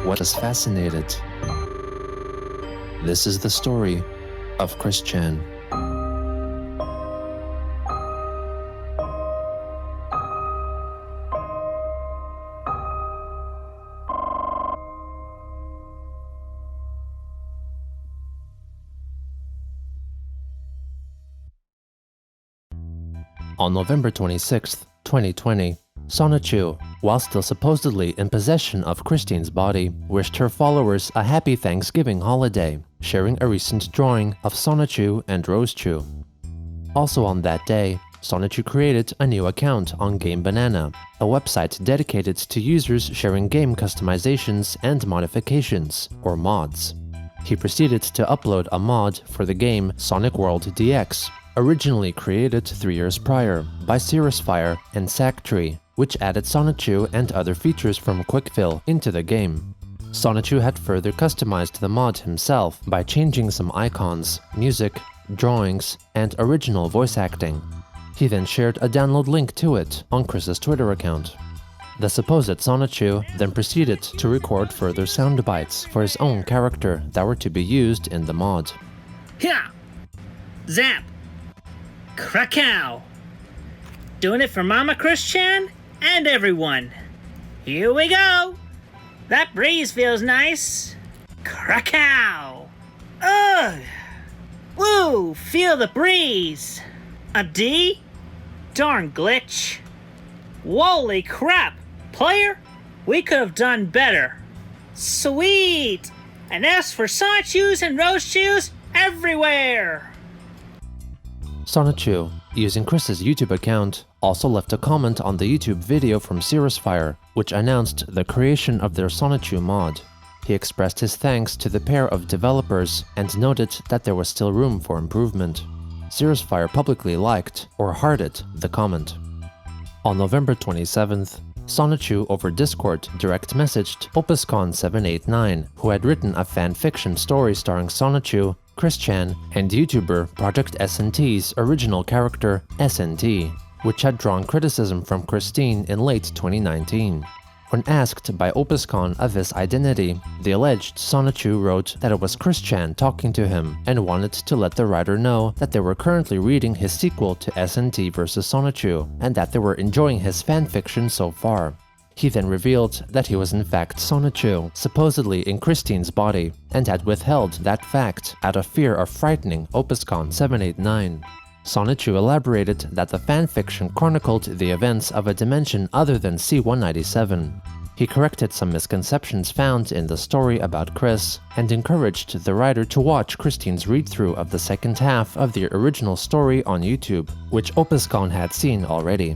What has fascinated? This is the story of Chris Chan. On November 26, 2020, Sonichu, while still supposedly in possession of Christine's body, wished her followers a happy Thanksgiving holiday, sharing a recent drawing of Sonichu and Rosechu. Also on that day, Sonichu created a new account on Game Banana, a website dedicated to users sharing game customizations and modifications, or mods. He proceeded to upload a mod for the game Sonic World DX, originally created 3 years prior by Sirus Fire and Sacktree, which added Sonichu and other features from Quickfill into the game. Sonichu had further customized the mod himself by changing some icons, music, drawings, and original voice acting. He then shared a download link to it on Chris's Twitter account. The supposed Sonichu then proceeded to record further sound bites for his own character that were to be used in the mod. Yeah! Zap! Krakow! Doing it for Mama Chris Chan and everyone. Here we go! That breeze feels nice. Krakow! Ugh! Woo! Feel the breeze! A D? Darn glitch. Holy crap! Player, we could have done better. Sweet! An S for Sonichus and Rosechews everywhere! Sonichu, using Chris's YouTube account, also left a comment on the YouTube video from Sirus Fire, which announced the creation of their Sonichu mod. He expressed his thanks to the pair of developers and noted that there was still room for improvement. Sirus Fire publicly liked, or hearted, the comment. On November 27th, Sonichu over Discord direct messaged Babscon789, who had written a fanfiction story starring Sonichu, Chris Chan, and YouTuber Project SNT's original character, SNT, which had drawn criticism from Christine in late 2019. When asked by Babscon of his identity, the alleged Sonichu wrote that it was Chris Chan talking to him and wanted to let the writer know that they were currently reading his sequel to SNT vs Sonichu and that they were enjoying his fanfiction so far. He then revealed that he was in fact Sonichu, supposedly in Christine's body, and had withheld that fact out of fear of frightening Babscon789. Sonichu elaborated that the fanfiction chronicled the events of a dimension other than C197. He corrected some misconceptions found in the story about Chris, and encouraged the writer to watch Christine's read-through of the second half of the original story on YouTube, which Babscon had seen already.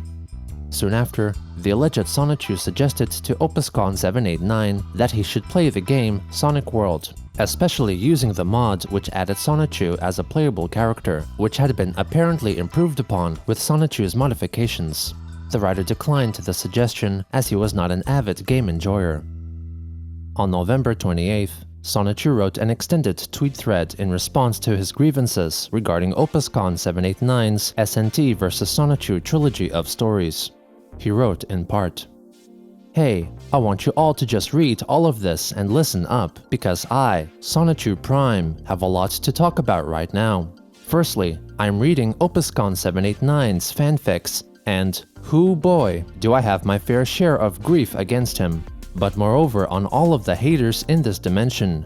Soon after, the alleged Sonichu suggested to Babscon789 that he should play the game Sonic World, especially using the mod which added Sonichu as a playable character, which had been apparently improved upon with Sonichu's modifications. The writer declined the suggestion as he was not an avid game enjoyer. On November 28th, Sonichu wrote an extended tweet thread in response to his grievances regarding Babscon789's SNT vs Sonichu trilogy of stories. He wrote in part, "Hey, I want you all to just read all of this and listen up, because I, Sonichu Prime, have a lot to talk about right now. Firstly, I'm reading Babscon789's fanfics, and hoo boy, do I have my fair share of grief against him. But moreover on all of the haters in this dimension,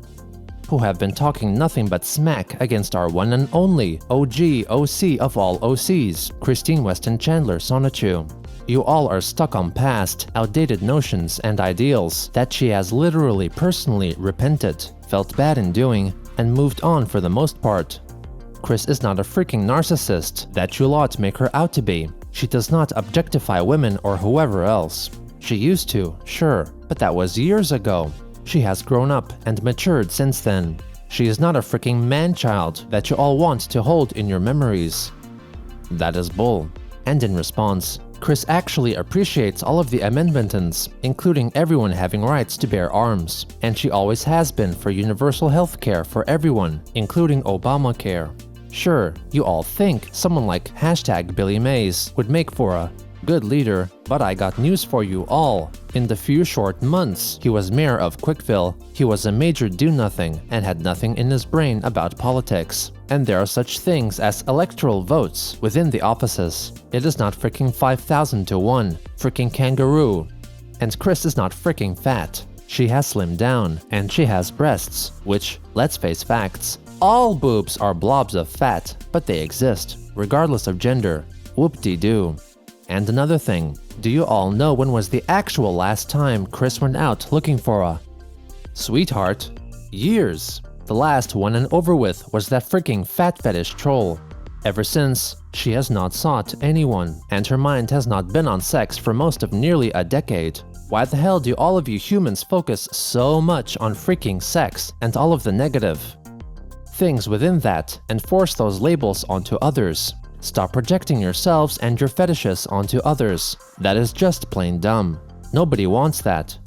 who have been talking nothing but smack against our one and only OG OC of all OCs, Christine Weston Chandler Sonichu. You all are stuck on past, outdated notions and ideals that she has literally personally repented, felt bad in doing, and moved on for the most part. Chris is not a freaking narcissist that you lot make her out to be. She does not objectify women or whoever else. She used to, sure, but that was years ago. She has grown up and matured since then. She is not a freaking man-child that you all want to hold in your memories." That is bull. And in response, Chris actually appreciates all of the amendments, including everyone having rights to bear arms, and she always has been for universal health care for everyone, including Obamacare. Sure, you all think someone like #Billy Mays would make for a good leader, but I got news for you all. In the few short months he was mayor of Quickville, he was a major do-nothing and had nothing in his brain about politics. And there are such things as electoral votes within the offices. It is not freaking 5,000 to 1, freaking kangaroo. And Chris is not freaking fat. She has slimmed down, and she has breasts, which, let's face facts, all boobs are blobs of fat, but they exist, regardless of gender. Whoop-de-doo. And another thing, do you all know when was the actual last time Chris went out looking for a sweetheart? Years. The last one and over with was that freaking fat fetish troll. Ever since, she has not sought anyone, and her mind has not been on sex for most of nearly a decade. Why the hell do all of you humans focus so much on freaking sex and all of the negative things within that and force those labels onto others? Stop projecting yourselves and your fetishes onto others. That is just plain dumb. Nobody wants that.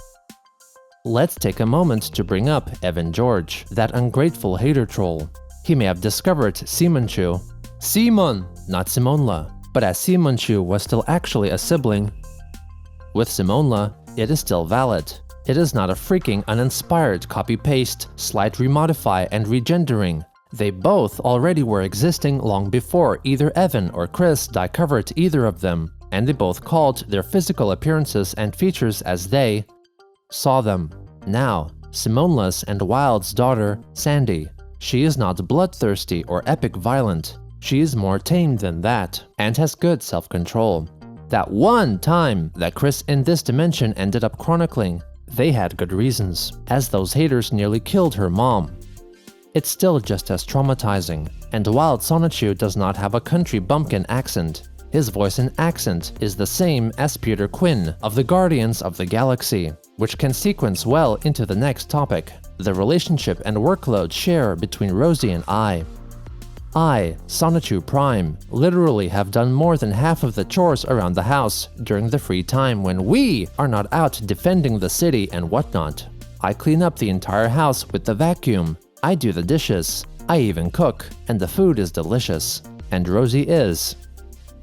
Let's take a moment to bring up Evan George, that ungrateful hater troll. He may have discovered Sonichu, Simon, not Simonla, but as Sonichu was still actually a sibling with Simonla, it is still valid. It is not a freaking uninspired copy-paste, slight remodify and regendering. They both already were existing long before either Evan or Chris discovered either of them, and they both called their physical appearances and features as they saw them. Now, Simonla's and Wild's daughter, Sandy. She is not bloodthirsty or epic violent. She is more tame than that, and has good self-control. That one time that Chris in this dimension ended up chronicling, they had good reasons, as those haters nearly killed her mom. It's still just as traumatizing, and while Sonichu does not have a country bumpkin accent, his voice and accent is the same as Peter Quinn of the Guardians of the Galaxy, which can sequence well into the next topic, the relationship and workload share between Rosie and I, Sonichu Prime, literally have done more than half of the chores around the house during the free time when we are not out defending the city and whatnot. I clean up the entire house with the vacuum, I do the dishes, I even cook, and the food is delicious. And Rosie is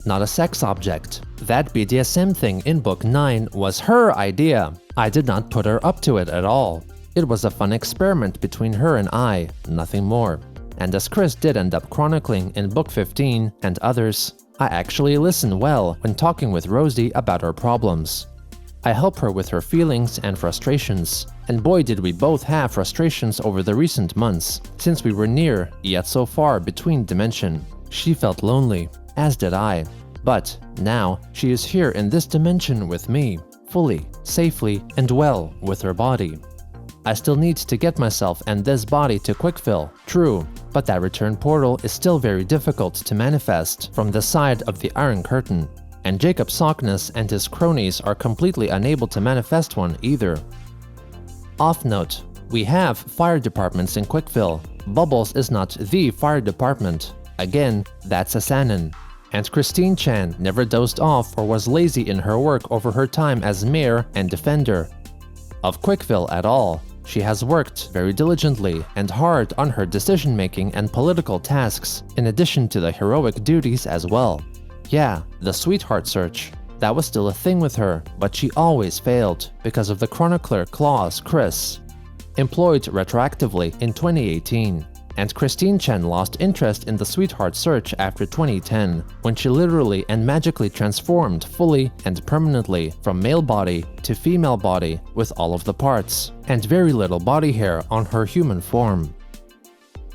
not a sex object. That BDSM thing in book 9 was her idea. I did not put her up to it at all. It was a fun experiment between her and I, nothing more. And as Chris did end up chronicling in book 15 and others, I actually listen well when talking with Rosie about her problems. I help her with her feelings and frustrations, and boy did we both have frustrations over the recent months, since we were near, yet so far between dimension. She felt lonely, as did I, but now she is here in this dimension with me, fully, safely, and well with her body. I still need to get myself and this body to Quickville, true, but that return portal is still very difficult to manifest from the side of the Iron Curtain, and Jacob Sockness and his cronies are completely unable to manifest one either. Off note, we have fire departments in Quickville. Bubbles is not the fire department. Again, that's a Sanin. And Christine Chan never dozed off or was lazy in her work over her time as mayor and defender of Quickville at all. She has worked very diligently and hard on her decision-making and political tasks, in addition to the heroic duties as well. Yeah, the sweetheart search. That was still a thing with her, but she always failed because of the chronicler clause Chris employed retroactively in 2018. And Christine Chen lost interest in the sweetheart search after 2010, when she literally and magically transformed fully and permanently from male body to female body with all of the parts, and very little body hair on her human form.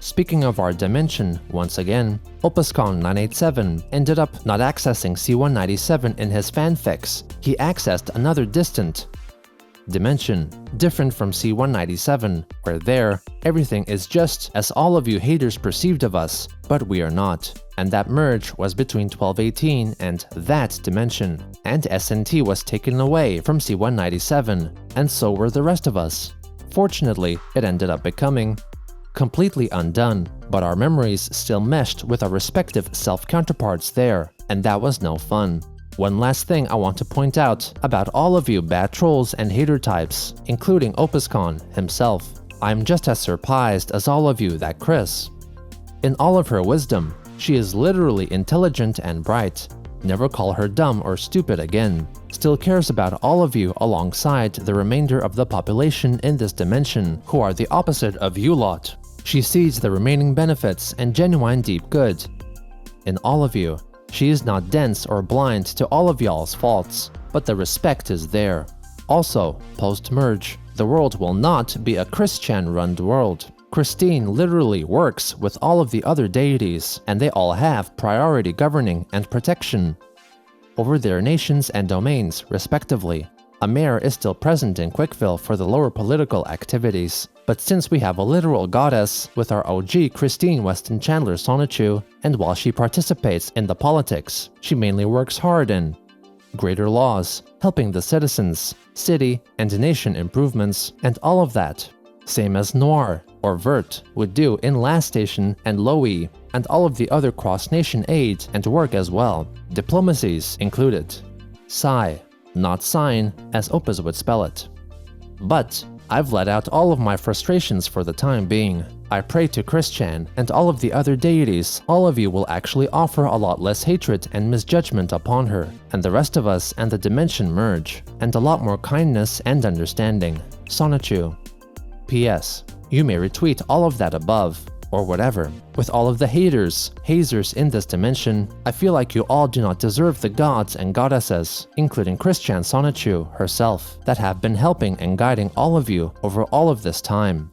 Speaking of our dimension, once again, Babscon 987 ended up not accessing C197 in his fanfics. He accessed another distant dimension, different from C197, where there, everything is just as all of you haters perceived of us, but we are not. And that merge was between 1218 and that dimension, and SNT was taken away from C197, and so were the rest of us. Fortunately, it ended up becoming completely undone, but our memories still meshed with our respective self-counterparts there, and that was no fun. One last thing I want to point out about all of you bad trolls and hater types, including Babscon himself. I'm just as surprised as all of you that Chris, in all of her wisdom, She is literally intelligent and bright. Never call her dumb or stupid again. Still cares about all of you alongside the remainder of the population in this dimension, who are the opposite of you lot. She sees the remaining benefits and genuine deep good in all of you. She is not dense or blind to all of y'all's faults, but the respect is there. Also, post-merge, the world will not be a Christian-run world. Christine literally works with all of the other deities, and they all have priority governing and protection over their nations and domains, respectively. A mayor is still present in Quickville for the lower political activities, but since we have a literal goddess with our OG Christine Weston Chandler Sonichu, and while she participates in the politics, she mainly works hard in greater laws, helping the citizens, city and nation improvements, and all of that. Same as Noir or Vert would do in Last Station and Lowy, and all of the other cross-nation aid and work as well, diplomacies included. Sigh, not sign, as Opus would spell it. But I've let out all of my frustrations for the time being. I pray to Christian and all of the other deities, all of you will actually offer a lot less hatred and misjudgment upon her, and the rest of us and the dimension merge, and a lot more kindness and understanding. Sonichu. P.S. You may retweet all of that above, or whatever. With all of the haters, hazers in this dimension, I feel like you all do not deserve the gods and goddesses, including Christian Sonichu herself, that have been helping and guiding all of you over all of this time.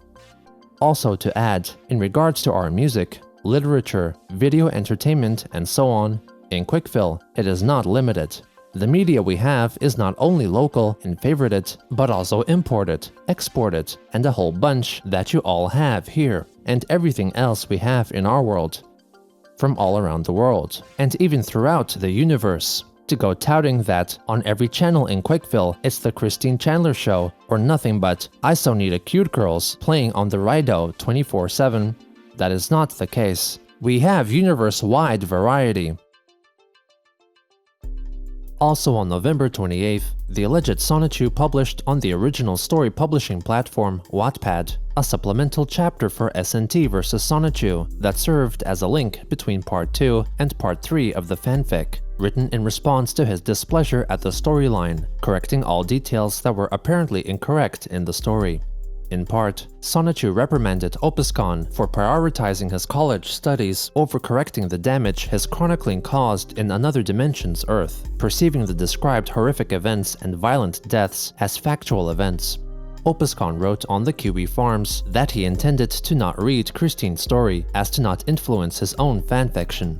Also to add, in regards to our music, literature, video entertainment, and so on, in Quickville, it is not limited. The media we have is not only local and favorited, but also imported, exported, and a whole bunch that you all have here, and everything else we have in our world, from all around the world, and even throughout the universe. To go touting that on every channel in Quickville it's the Christine Chandler show, or nothing but I so need a cute girls playing on the Rido 24/7, that is not the case. We have universe-wide variety. Also on November 28th, the alleged Sonichu published on the original story publishing platform Wattpad a supplemental chapter for SNT vs Sonichu that served as a link between Part 2 and Part 3 of the fanfic, written in response to his displeasure at the storyline, correcting all details that were apparently incorrect in the story. In part, Sonichu reprimanded Babscon for prioritizing his college studies over correcting the damage his chronicling caused in another dimension's Earth, perceiving the described horrific events and violent deaths as factual events. Babscon wrote on the Kiwi Farms that he intended to not read Christine's story as to not influence his own fanfiction.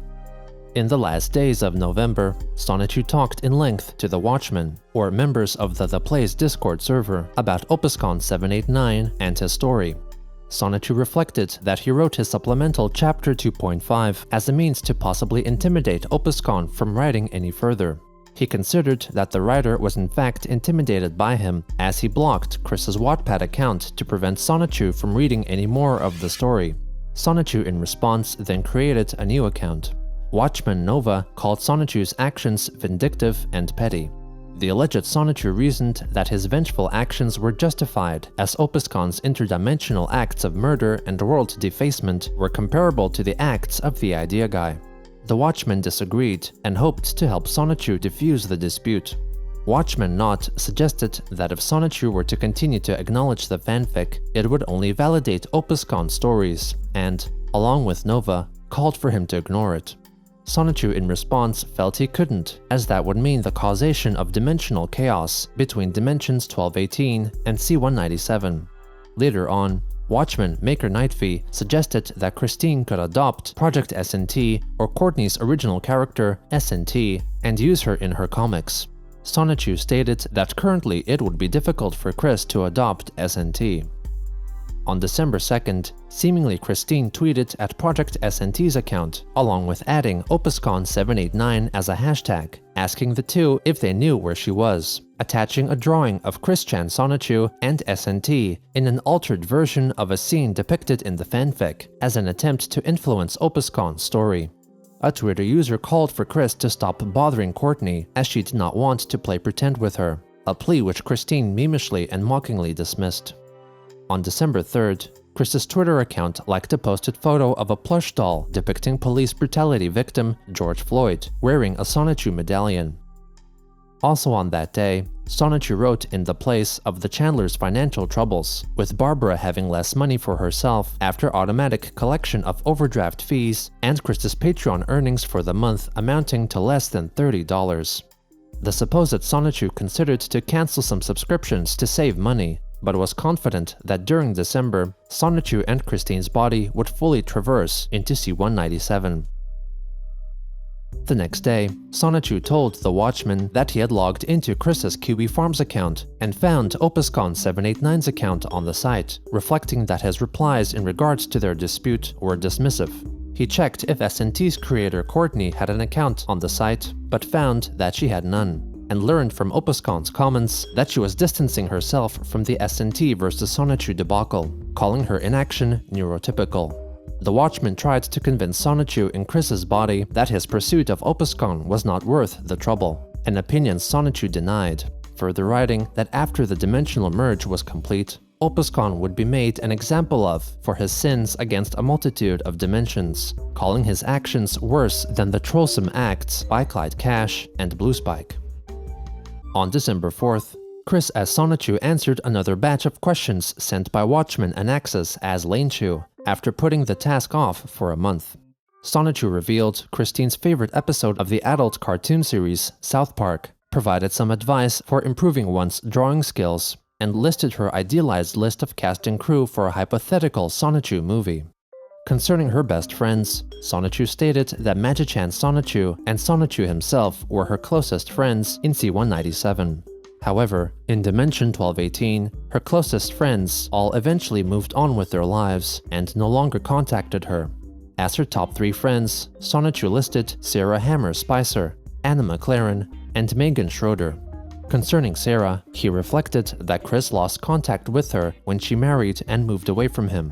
In the last days of November, Sonichu talked in length to the Watchmen, or members of the Play's Discord server, about Babscon 789 and his story. Sonichu reflected that he wrote his supplemental Chapter 2.5 as a means to possibly intimidate Babscon from writing any further. He considered that the writer was in fact intimidated by him, as he blocked Chris's Wattpad account to prevent Sonichu from reading any more of the story. Sonichu in response then created a new account. Watchmen Nova called Sonichu's actions vindictive and petty. The alleged Sonichu reasoned that his vengeful actions were justified, as Babscon's interdimensional acts of murder and world defacement were comparable to the acts of the Idea Guy. The Watchmen disagreed and hoped to help Sonichu defuse the dispute. Watchmen Not suggested that if Sonichu were to continue to acknowledge the fanfic, it would only validate Babscon's stories, and, along with Nova, called for him to ignore it. Sonichu in response felt he couldn't, as that would mean the causation of dimensional chaos between dimensions 1218 and C197. Later on, Watchmen Maker Nightfee suggested that Christine could adopt Project SNT or Courtney's original character, SNT, and use her in her comics. Sonichu stated that currently it would be difficult for Chris to adopt SNT. On December 2nd, seemingly Christine tweeted at Project SNT's account, along with adding Babscon 789 as a hashtag, asking the two if they knew where she was, attaching a drawing of Christian Sonichu and SNT in an altered version of a scene depicted in the fanfic, as an attempt to influence Babscon's story. A Twitter user called for Chris to stop bothering Courtney, as she did not want to play pretend with her, a plea which Christine memishly and mockingly dismissed. On December 3rd, Chris's Twitter account liked a posted photo of a plush doll depicting police brutality victim George Floyd, wearing a Sonichu medallion. Also on that day, Sonichu wrote in the place of the Chandlers' financial troubles, with Barbara having less money for herself after automatic collection of overdraft fees and Chris's Patreon earnings for the month amounting to less than $30. The supposed Sonichu considered to cancel some subscriptions to save money, but was confident that during December, Sonichu and Christine's body would fully traverse into C-197. The next day, Sonichu told the Watchmen that he had logged into Chris's Kiwi Farms account and found Opuscon 789's account on the site, reflecting that his replies in regards to their dispute were dismissive. He checked if SNT's creator Courtney had an account on the site, but found that she had none, and learned from Opuscon's comments that she was distancing herself from the SNT versus Sonichu debacle, calling her inaction neurotypical. The Watchmen tried to convince Sonichu in Chris's body that his pursuit of Opuscon was not worth the trouble, an opinion Sonichu denied, further writing that after the dimensional merge was complete, Opuscon would be made an example of for his sins against a multitude of dimensions, calling his actions worse than the trollsome acts by Clyde Cash and Blue Spike. On December 4th, Chris as Sonichu answered another batch of questions sent by Watchmen and Axis as Lanechu, after putting the task off for a month. Sonichu revealed Christine's favorite episode of the adult cartoon series, South Park, provided some advice for improving one's drawing skills, and listed her idealized list of cast and crew for a hypothetical Sonichu movie. Concerning her best friends, Sonichu stated that Magichan Sonichu and Sonichu himself were her closest friends in C-197. However, in Dimension 1218, her closest friends all eventually moved on with their lives and no longer contacted her. As her top 3 friends, Sonichu listed Sarah Hammer Spicer, Anna McLaren, and Megan Schroeder. Concerning Sarah, he reflected that Chris lost contact with her when she married and moved away from him.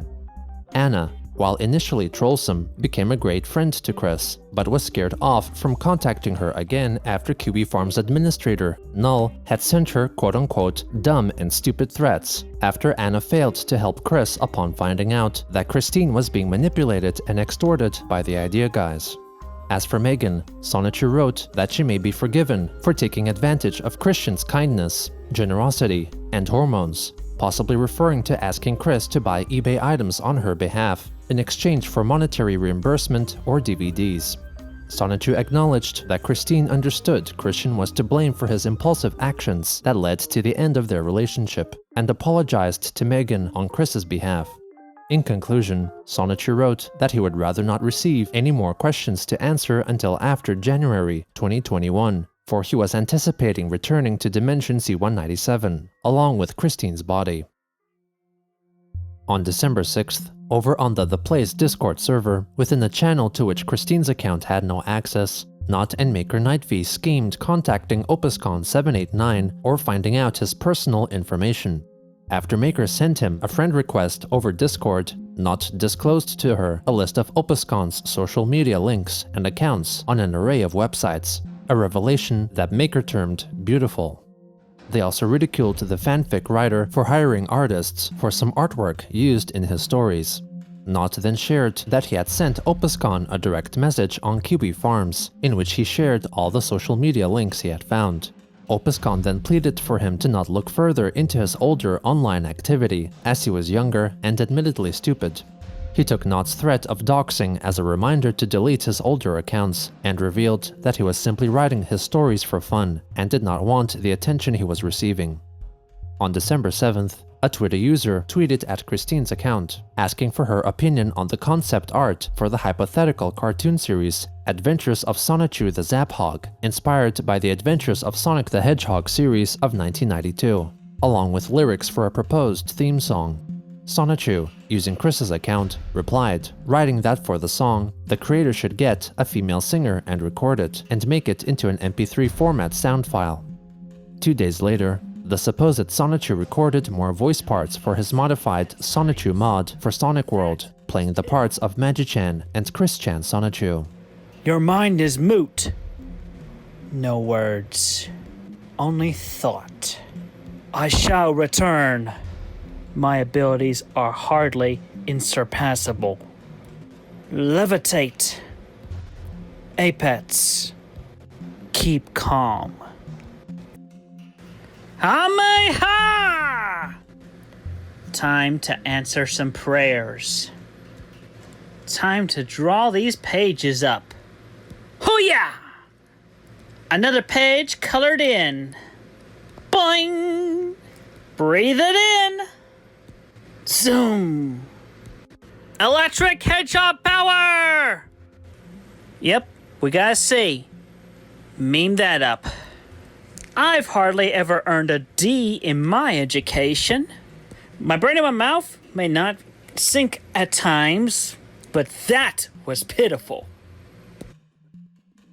Anna, while initially trollsome, became a great friend to Chris, but was scared off from contacting her again after Kiwi Farms administrator, Null, had sent her quote-unquote dumb and stupid threats after Anna failed to help Chris upon finding out that Christine was being manipulated and extorted by the idea guys. As for Megan, Sonichu wrote that she may be forgiven for taking advantage of Christian's kindness, generosity, and hormones, possibly referring to asking Chris to buy eBay items on her behalf in exchange for monetary reimbursement or DVDs. Sonichu acknowledged that Christine understood Christian was to blame for his impulsive actions that led to the end of their relationship, and apologized to Megan on Chris's behalf. In conclusion, Sonichu wrote that he would rather not receive any more questions to answer until after January 2021, for he was anticipating returning to Dimension C-197, along with Christine's body. On December 6th, over on the Place Discord server, within the channel to which Christine's account had no access, Not and Maker Nightv schemed contacting Opuscon 789 or finding out his personal information. After Maker sent him a friend request over Discord, Not disclosed to her a list of Opuscon's social media links and accounts on an array of websites, a revelation that Maker termed beautiful. They also ridiculed the fanfic writer for hiring artists for some artwork used in his stories. Not then shared that he had sent Opuscon a direct message on Kiwi Farms, in which he shared all the social media links he had found. Opuscon then pleaded for him to not look further into his older online activity, as he was younger and admittedly stupid. He took Not's threat of doxing as a reminder to delete his older accounts, and revealed that he was simply writing his stories for fun and did not want the attention he was receiving. On December 7th, a Twitter user tweeted at Christine's account, asking for her opinion on the concept art for the hypothetical cartoon series Adventures of Sonichu the Zaphog, inspired by the Adventures of Sonic the Hedgehog series of 1992, along with lyrics for a proposed theme song. Sonichu, using Chris's account, replied, writing that for the song, the creator should get a female singer and record it, and make it into an MP3 format sound file. 2 days later, the supposed Sonichu recorded more voice parts for his modified Sonichu mod for Sonic World, playing the parts of Magichan and Chris-chan Sonichu. Your mind is moot. No words, only thought. I shall return. My abilities are hardly Insurpassable. Levitate. Apex. Keep calm. Hameha! Time to answer some prayers. Time to draw these pages up. Hoo-yah! Another page colored in. Boing! Breathe it in. Zoom! Electric hedgehog power! Yep, we gotta see. Meme that up. I've hardly ever earned a D in my education. My brain and my mouth may not sync at times, but that was pitiful.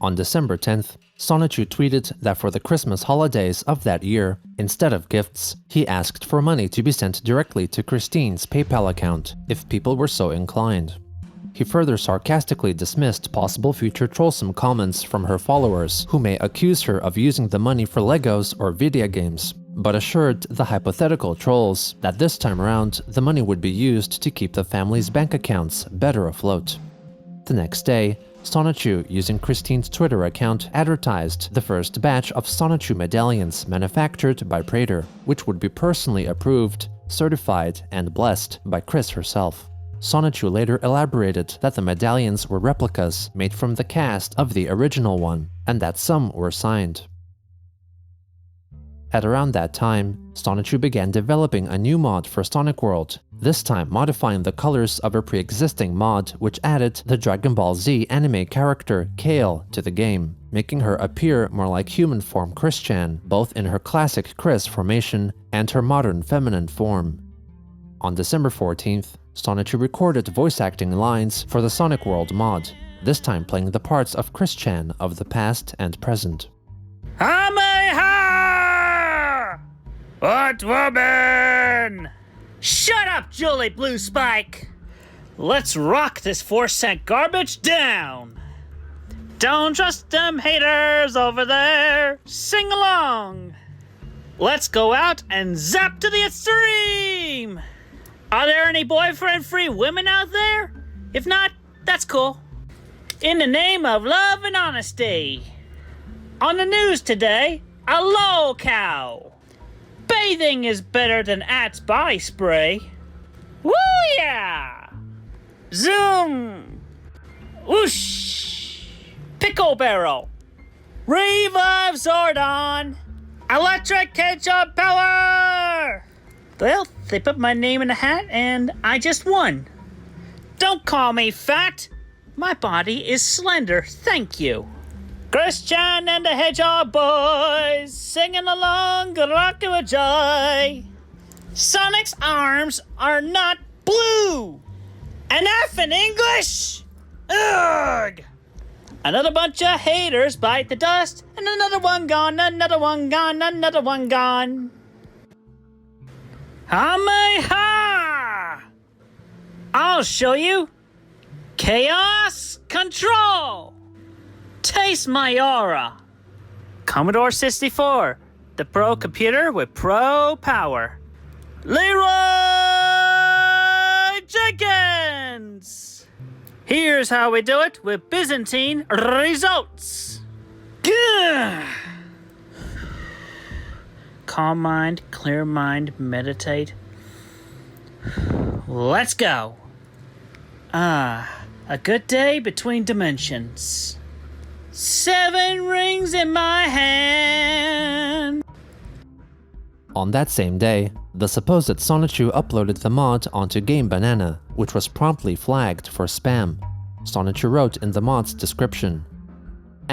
On December 10th, Sonichu tweeted that for the Christmas holidays of that year, instead of gifts, he asked for money to be sent directly to Christine's PayPal account, if people were so inclined. He further sarcastically dismissed possible future trollsome comments from her followers who may accuse her of using the money for Legos or video games, but assured the hypothetical trolls that this time around the money would be used to keep the family's bank accounts better afloat. The next day, Sonichu, using Christine's Twitter account, advertised the first batch of Sonichu medallions manufactured by Prater, which would be personally approved, certified, and blessed by Chris herself. Sonichu later elaborated that the medallions were replicas made from the cast of the original one, and that some were signed. At around that time, Sonichu began developing a new mod for Sonic World, this time modifying the colors of a pre-existing mod which added the Dragon Ball Z anime character Kale to the game, making her appear more like human form Chris-chan, both in her classic Chris formation and her modern feminine form. On December 14th, Sonichu recorded voice acting lines for the Sonic World mod, this time playing the parts of Chris-chan of the past and present. Hameha! What woman? Shut up, Julie Blue Spike! Let's rock this 4-cent garbage down! Don't trust them haters over there! Sing along! Let's go out and zap to the extreme! Are there any boyfriend-free women out there? If not, that's cool. In the name of love and honesty. On the news today, a lol cow. Bathing is better than Axe body spray. Woo yeah! Zoom! Whoosh! Pickle barrel. Revive Zordon! Electric hedgehog power! Well, they put my name in a hat and I just won. Don't call me fat. My body is slender, thank you. Christian and the Hedgehog Boys, singing along, rock to a joy. Sonic's arms are not blue. An F in English? Ugh! Another bunch of haters bite the dust, and another one gone, another one gone, another one gone. Hameha! I'll show you. Chaos Control! Taste my aura. Commodore 64, the pro computer with pro power. Leroy Jenkins! Here's how we do it with Byzantine results. Gah! Calm mind, clear mind, meditate. Let's go. A good day between dimensions. 7 rings in my hand. On that same day, the supposed Sonichu uploaded the mod onto Game Banana, which was promptly flagged for spam. Sonichu wrote in the mod's description, ****,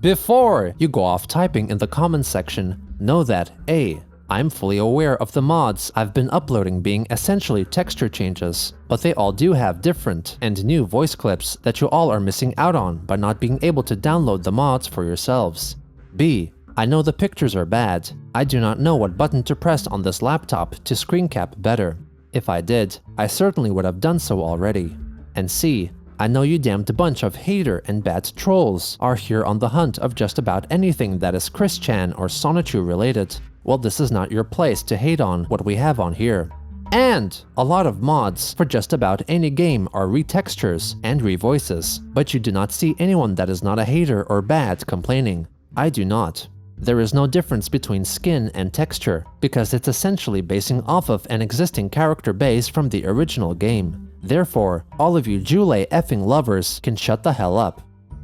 before you go off typing in the comments section, know that A. I'm fully aware of the mods I've been uploading being essentially texture changes, but they all do have different and new voice clips that you all are missing out on by not being able to download the mods for yourselves. B. I know the pictures are bad. I do not know what button to press on this laptop to screen cap better. If I did, I certainly would have done so already. And C. I know you damned bunch of hater and bad trolls are here on the hunt of just about anything that is Chris-chan or Sonichu related. Well, this is not your place to hate on what we have on here. And a lot of mods for just about any game are retextures and revoices, but you do not see anyone that is not a hater or bad complaining. I do not. There is no difference between skin and texture, because it's essentially basing off of an existing character base from the original game. Therefore, all of you Jule effing lovers can shut the hell up.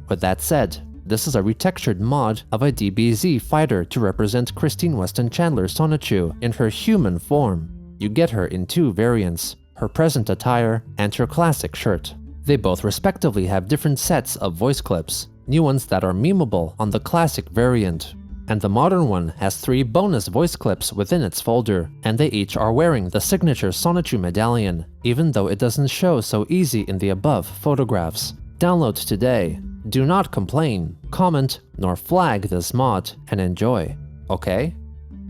With that said, this is a retextured mod of a DBZ fighter to represent Christine Weston Chandler Sonichu in her human form. You get her in two variants, her present attire and her classic shirt. They both respectively have different sets of voice clips, new ones that are memeable on the classic variant. And the modern one has 3 bonus voice clips within its folder, and they each are wearing the signature Sonichu medallion, even though it doesn't show so easy in the above photographs. Download today. Do not complain, comment, nor flag this mod, and enjoy, okay?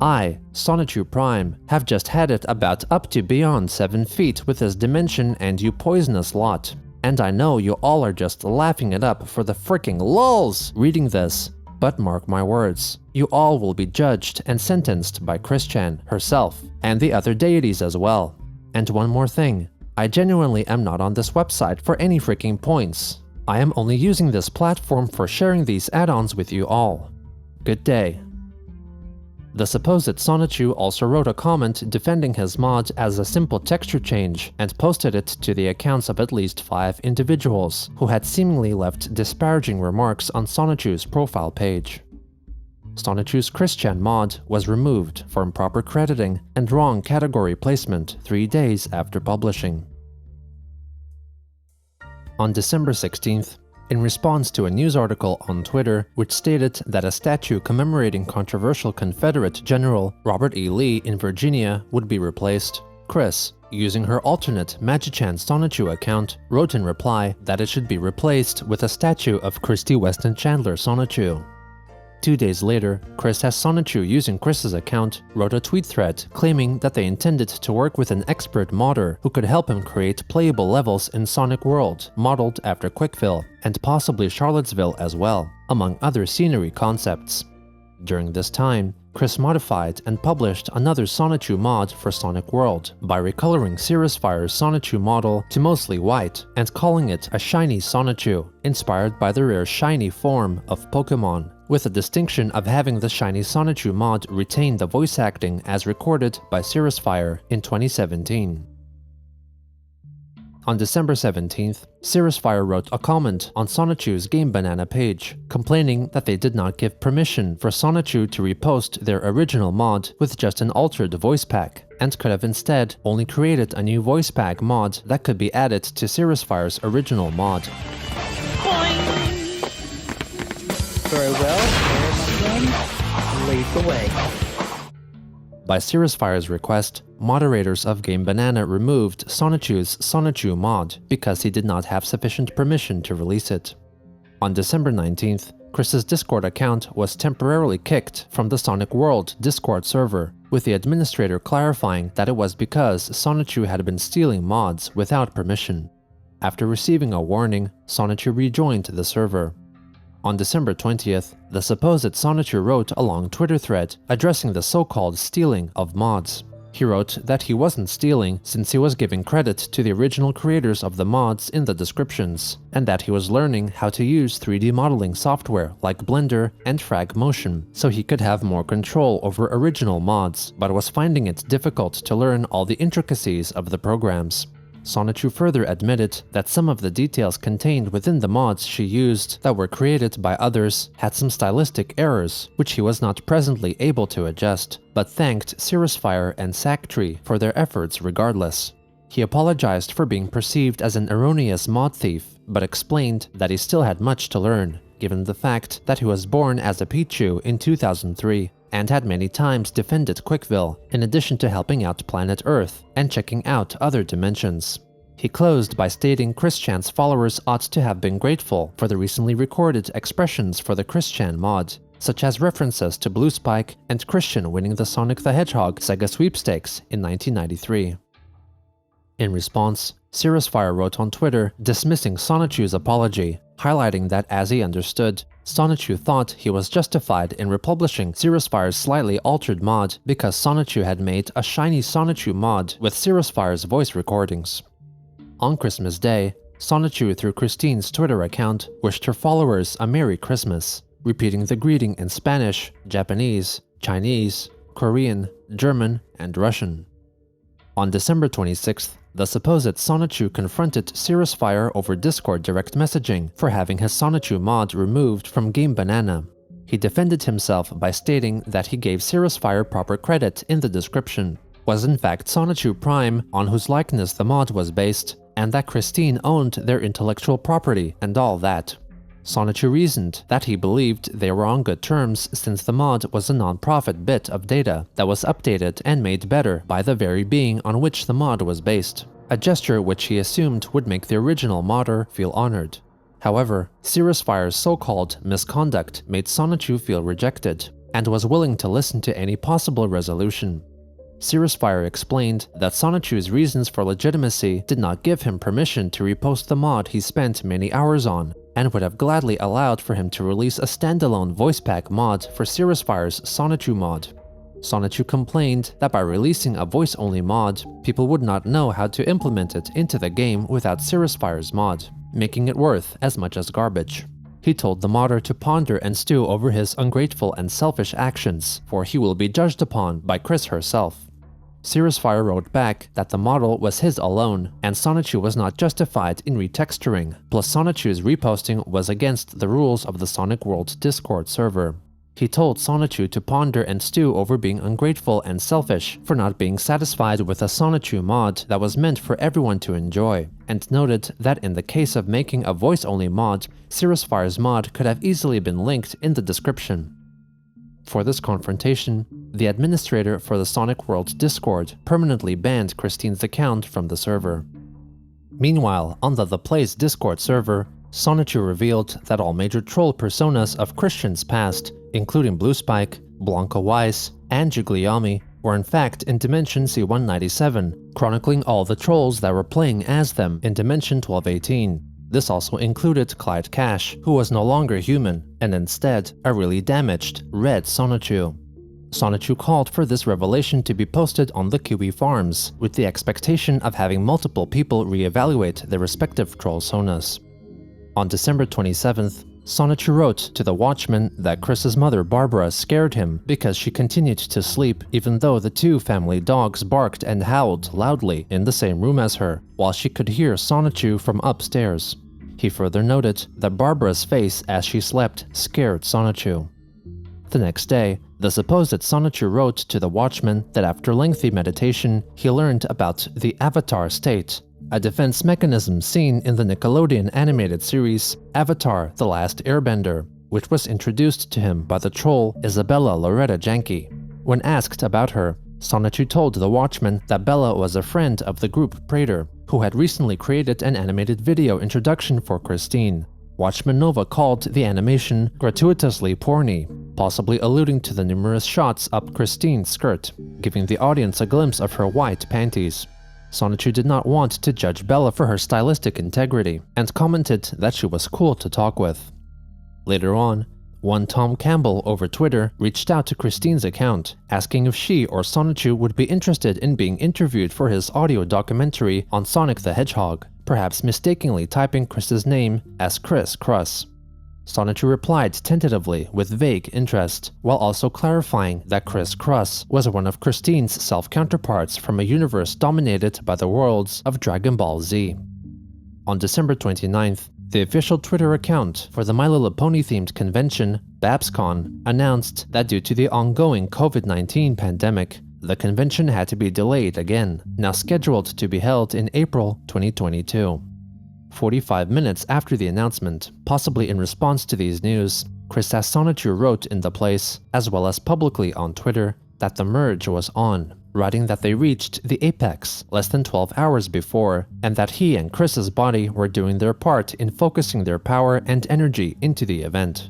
I, Sonichu Prime, have just had it about up to beyond 7 feet with this dimension and you poisonous lot. And I know you all are just laughing it up for the freaking lulz reading this. But mark my words, you all will be judged and sentenced by Christian herself, and the other deities as well. And one more thing, I genuinely am not on this website for any freaking points. I am only using this platform for sharing these add-ons with you all. Good day. The supposed Sonichu also wrote a comment defending his mod as a simple texture change and posted it to the accounts of at least 5 individuals who had seemingly left disparaging remarks on Sonichu's profile page. Sonichu's Christian mod was removed for improper crediting and wrong category placement 3 days after publishing. On December 16th, in response to a news article on Twitter which stated that a statue commemorating controversial Confederate General Robert E. Lee in Virginia would be replaced, Chris, using her alternate Magichan Sonichu account, wrote in reply that it should be replaced with a statue of Christy Weston Chandler Sonichu. 2 days later, Chris has Sonichu using Chris's account wrote a tweet thread claiming that they intended to work with an expert modder who could help him create playable levels in Sonic World modeled after Quickville, and possibly Charlottesville as well, among other scenery concepts. During this time, Chris modified and published another Sonichu mod for Sonic World by recoloring Sirus Fire's Sonichu model to mostly white and calling it a shiny Sonichu, inspired by the rare shiny form of Pokemon, with the distinction of having the shiny Sonichu mod retain the voice acting as recorded by Sirus Fire in 2017. On December 17th, Sirus Fire wrote a comment on Sonichu's Game Banana page, complaining that they did not give permission for Sonichu to repost their original mod with just an altered voice pack, and could have instead only created a new voice pack mod that could be added to Sirus Fire's original mod. Very well, lead the way. By Sirus Fire's request, moderators of Game Banana removed Sonichu's Sonichu mod because he did not have sufficient permission to release it. On December 19th, Chris's Discord account was temporarily kicked from the Sonic World Discord server, with the administrator clarifying that it was because Sonichu had been stealing mods without permission. After receiving a warning, Sonichu rejoined the server. On December 20th, the supposed Sonichu wrote a long Twitter thread addressing the so-called stealing of mods. He wrote that he wasn't stealing since he was giving credit to the original creators of the mods in the descriptions, and that he was learning how to use 3D modeling software like Blender and Fragmotion so he could have more control over original mods, but was finding it difficult to learn all the intricacies of the programs. Sonichu further admitted that some of the details contained within the mods she used that were created by others had some stylistic errors, which he was not presently able to adjust, but thanked Sirus Fire and Sacktree for their efforts regardless. He apologized for being perceived as an erroneous mod thief, but explained that he still had much to learn, given the fact that he was born as a Pichu in 2003, and had many times defended Quickville, in addition to helping out Planet Earth and checking out other dimensions. He closed by stating Christian's followers ought to have been grateful for the recently recorded expressions for the Christian mod, such as references to Blue Spike and Christian winning the Sonic the Hedgehog Sega Sweepstakes in 1993. In response, Sirus Fire wrote on Twitter dismissing Sonichu's apology, highlighting that as he understood, Sonichu thought he was justified in republishing Sirus Fire's slightly altered mod because Sonichu had made a shiny Sonichu mod with Sirus Fire's voice recordings. On Christmas Day, Sonichu, through Christine's Twitter account, wished her followers a Merry Christmas, repeating the greeting in Spanish, Japanese, Chinese, Korean, German, and Russian. On December 26th, the supposed Sonichu confronted Sirus Fire over Discord direct messaging for having his Sonichu mod removed from Game Banana. He defended himself by stating that he gave Sirus Fire proper credit in the description, was in fact Sonichu Prime, on whose likeness the mod was based, and that Christine owned their intellectual property and all that. Sonichu reasoned that he believed they were on good terms since the mod was a non-profit bit of data that was updated and made better by the very being on which the mod was based, a gesture which he assumed would make the original modder feel honored. However, Sirus Fire's so-called misconduct made Sonichu feel rejected, and was willing to listen to any possible resolution. Sirus Fire explained that Sonichu's reasons for legitimacy did not give him permission to repost the mod he spent many hours on, and would have gladly allowed for him to release a standalone voice pack mod for Sirus Fire's Sonichu mod. Sonichu complained that by releasing a voice-only mod, people would not know how to implement it into the game without Sirus Fire's mod, making it worth as much as garbage. He told the modder to ponder and stew over his ungrateful and selfish actions, for he will be judged upon by Chris herself. Sirus Fire wrote back that the model was his alone, and Sonichu was not justified in retexturing, plus Sonichu's reposting was against the rules of the Sonic World Discord server. He told Sonichu to ponder and stew over being ungrateful and selfish for not being satisfied with a Sonichu mod that was meant for everyone to enjoy, and noted that in the case of making a voice-only mod, Sirus Fire's mod could have easily been linked in the description. For this confrontation, the administrator for the Sonic World Discord permanently banned Christine's account from the server. Meanwhile, on the Play's Discord server, Sonichu revealed that all major troll personas of Christian's past, including Blue Spike, Blanca Weiss, and Gigliomi, were in fact in Dimension C197, chronicling all the trolls that were playing as them in Dimension 1218. This also included Clyde Cash, who was no longer human, and instead a really damaged, red Sonichu. Sonichu called for this revelation to be posted on the Kiwi Farms, with the expectation of having multiple people re-evaluate their respective troll sonas. On December 27th, Sonichu wrote to the Watchmen that Chris's mother Barbara scared him because she continued to sleep even though the two family dogs barked and howled loudly in the same room as her, while she could hear Sonichu from upstairs. He further noted that Barbara's face as she slept scared Sonichu. The next day, the supposed Sonichu wrote to the Watchmen that after lengthy meditation, he learned about the Avatar state, a defense mechanism seen in the Nickelodeon animated series Avatar: The Last Airbender, which was introduced to him by the troll Isabella Loretta Janke. When asked about her, Sonichu told the Watchmen that Bella was a friend of the group Praetor, who had recently created an animated video introduction for Christine. Watchman Nova called the animation gratuitously porny, possibly alluding to the numerous shots up Christine's skirt, giving the audience a glimpse of her white panties. Sonichu did not want to judge Bella for her stylistic integrity, and commented that she was cool to talk with. Later on, one Tom Campbell over Twitter reached out to Christine's account, asking if she or Sonichu would be interested in being interviewed for his audio documentary on Sonic the Hedgehog, perhaps mistakenly typing Chris's name as Chris Cruss. Sonichu replied tentatively with vague interest, while also clarifying that Chris Cruss was one of Christine's self-counterparts from a universe dominated by the worlds of Dragon Ball Z. On December 29th, the official Twitter account for the My Little Pony-themed convention, Babscon, announced that due to the ongoing COVID-19 pandemic, the convention had to be delayed again, now scheduled to be held in April 2022. 45 minutes after the announcement, possibly in response to these news, Chris Sonichu wrote in the place, as well as publicly on Twitter, that the merge was on, writing that they reached the apex less than 12 hours before, and that he and Chris's body were doing their part in focusing their power and energy into the event.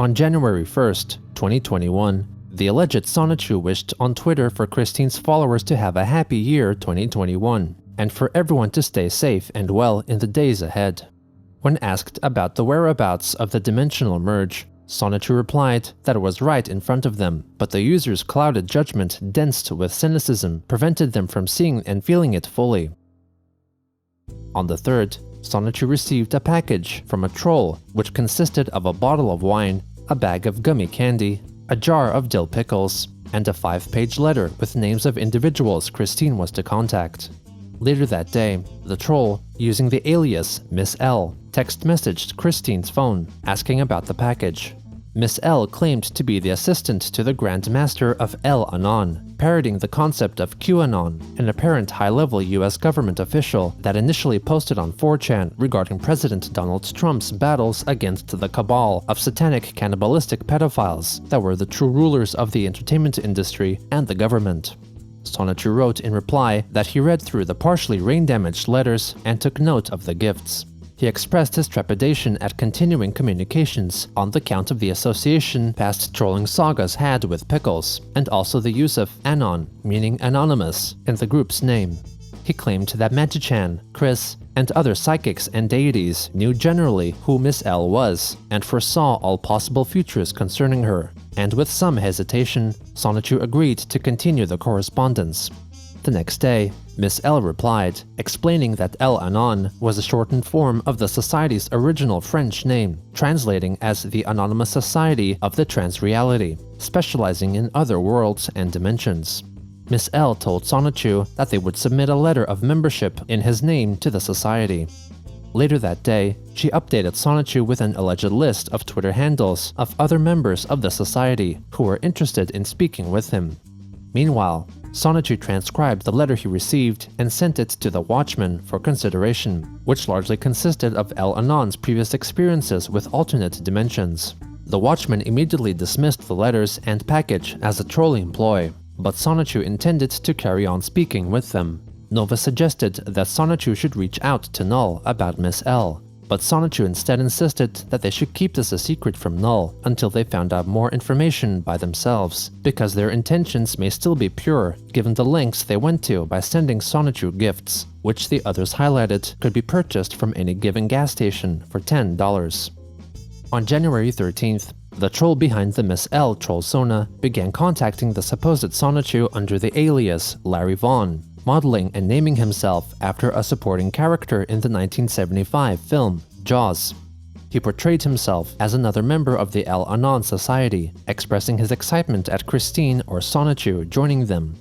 On January 1st, 2021, the alleged Sonichu wished on Twitter for Christine's followers to have a happy year 2021, and for everyone to stay safe and well in the days ahead. When asked about the whereabouts of the dimensional merge, Sonichu replied that it was right in front of them, but the user's clouded judgment, dense with cynicism, prevented them from seeing and feeling it fully. On the 3rd, Sonichu received a package from a troll which consisted of a bottle of wine, a bag of gummy candy, a jar of dill pickles, and a 5-page letter with names of individuals Christine was to contact. Later that day, the troll, using the alias Miss L, text messaged Christine's phone, asking about the package. Miss L claimed to be the assistant to the Grand Master of El Anon, parodying the concept of QAnon, an apparent high-level US government official that initially posted on 4chan regarding President Donald Trump's battles against the cabal of satanic cannibalistic pedophiles that were the true rulers of the entertainment industry and the government. Sonichu wrote in reply that he read through the partially rain-damaged letters and took note of the gifts. He expressed his trepidation at continuing communications on the count of the association past trolling sagas had with Pickles, and also the use of Anon, meaning anonymous, in the group's name. He claimed that Magichan, Chris, and other psychics and deities knew generally who Miss L was, and foresaw all possible futures concerning her, and with some hesitation, Sonichu agreed to continue the correspondence. The next day, Miss L replied, explaining that El Anon was a shortened form of the society's original French name, translating as the Anonymous Society of the Trans-Reality, specializing in other worlds and dimensions. Miss L told Sonichu that they would submit a letter of membership in his name to the society. Later that day, she updated Sonichu with an alleged list of Twitter handles of other members of the society who were interested in speaking with him. Meanwhile, Sonichu transcribed the letter he received and sent it to the Watchmen for consideration, which largely consisted of El Anon's previous experiences with alternate dimensions. The Watchmen immediately dismissed the letters and package as a trolling ploy, but Sonichu intended to carry on speaking with them. Nova suggested that Sonichu should reach out to Null about Miss L, but Sonichu instead insisted that they should keep this a secret from Null until they found out more information by themselves, because their intentions may still be pure given the lengths they went to by sending Sonichu gifts, which the others highlighted could be purchased from any given gas station for $10. On January 13th, the troll behind the Miss L trollsona began contacting the supposed Sonichu under the alias Larry Vaughn, modeling and naming himself after a supporting character in the 1975 film Jaws. He portrayed himself as another member of the El Anon Society, expressing his excitement at Christine or Sonichu joining them.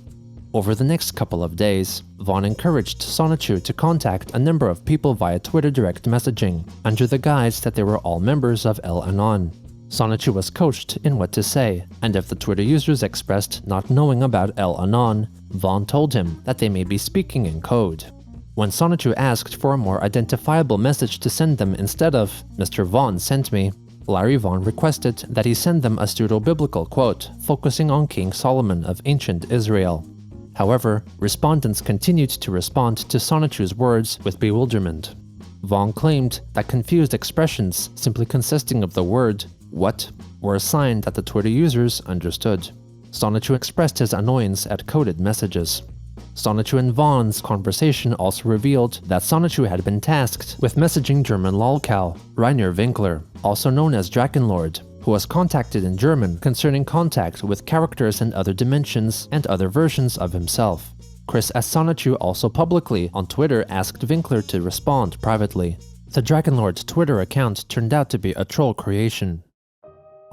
Over the next couple of days, Vaughn encouraged Sonichu to contact a number of people via Twitter direct messaging, under the guise that they were all members of El Anon. Sonichu was coached in what to say, and if the Twitter users expressed not knowing about El Anon, Vaughn told him that they may be speaking in code. When Sonichu asked for a more identifiable message to send them instead of "Mr. Vaughn sent me," Larry Vaughn requested that he send them a pseudo-biblical quote focusing on King Solomon of ancient Israel. However, respondents continued to respond to Sonichu's words with bewilderment. Vaughn claimed that confused expressions simply consisting of the word "what" were a sign that the Twitter users understood. Sonichu expressed his annoyance at coded messages. Sonichu and Vaughn's conversation also revealed that Sonichu had been tasked with messaging German lolcow Rainer Winkler, also known as Drakenlord, who was contacted in German concerning contact with characters in other dimensions and other versions of himself. Chris S. Sonichu also publicly on Twitter asked Winkler to respond privately. The Drakenlord Twitter account turned out to be a troll creation.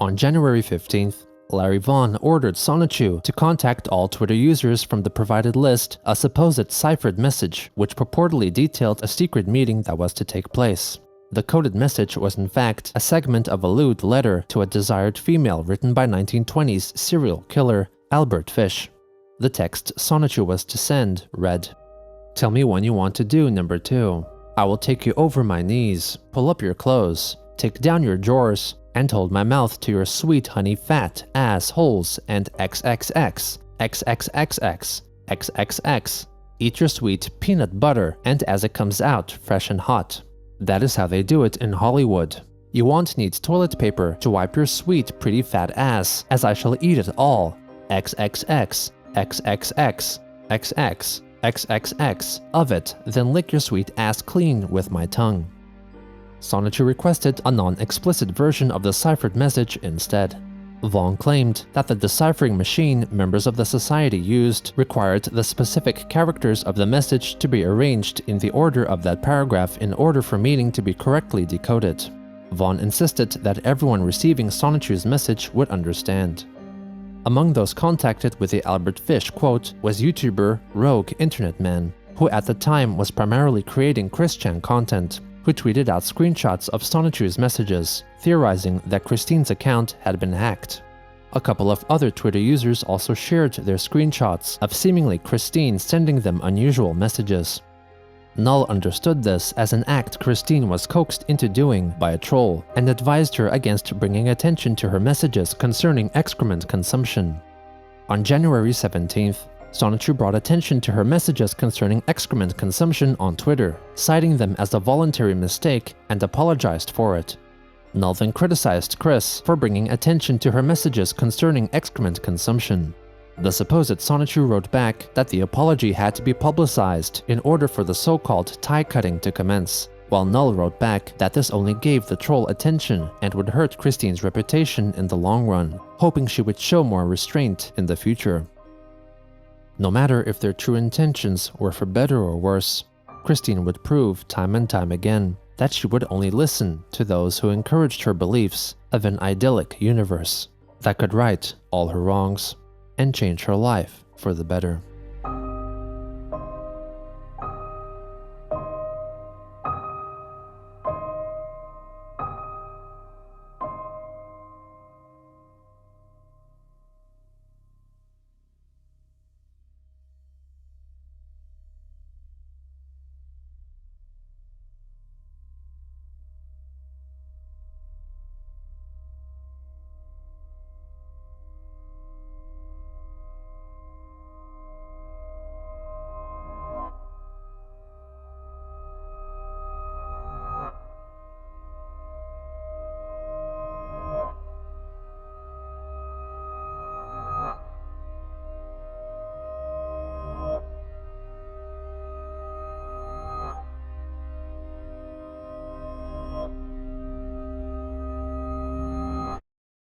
On January 15th, Larry Vaughn ordered Sonichu to contact all Twitter users from the provided list a supposed ciphered message which purportedly detailed a secret meeting that was to take place. The coded message was in fact a segment of a lewd letter to a desired female written by 1920s serial killer Albert Fish. The text Sonichu was to send read, "Tell me when you want to do number 2. I will take you over my knees, pull up your clothes, take down your drawers, and hold my mouth to your sweet honey fat ass holes and XXX, XXXX, XXX. Eat your sweet peanut butter and as it comes out fresh and hot." That is how they do it in Hollywood. You won't need toilet paper to wipe your sweet pretty fat ass, as I shall eat it all. XXX, XXX, XX, XXX of it, then lick your sweet ass clean with my tongue. Sonichu requested a non-explicit version of the ciphered message instead. Vaughn claimed that the deciphering machine members of the society used required the specific characters of the message to be arranged in the order of that paragraph in order for meaning to be correctly decoded. Vaughn insisted that everyone receiving Sonichu's message would understand. Among those contacted with the Albert Fish quote was YouTuber Rogue Internet Man, who at the time was primarily creating Christian content, who tweeted out screenshots of Sonichu's messages, theorizing that Christine's account had been hacked. A couple of other Twitter users also shared their screenshots of seemingly Christine sending them unusual messages. Null understood this as an act Christine was coaxed into doing by a troll and advised her against bringing attention to her messages concerning excrement consumption. On January 17th, Sonichu brought attention to her messages concerning excrement consumption on Twitter, citing them as a voluntary mistake and apologized for it. Null then criticized Chris for bringing attention to her messages concerning excrement consumption. The supposed Sonichu wrote back that the apology had to be publicized in order for the so-called tie-cutting to commence, while Null wrote back that this only gave the troll attention and would hurt Christine's reputation in the long run, hoping she would show more restraint in the future. No matter if their true intentions were for better or worse, Christine would prove time and time again that she would only listen to those who encouraged her beliefs of an idyllic universe that could right all her wrongs and change her life for the better.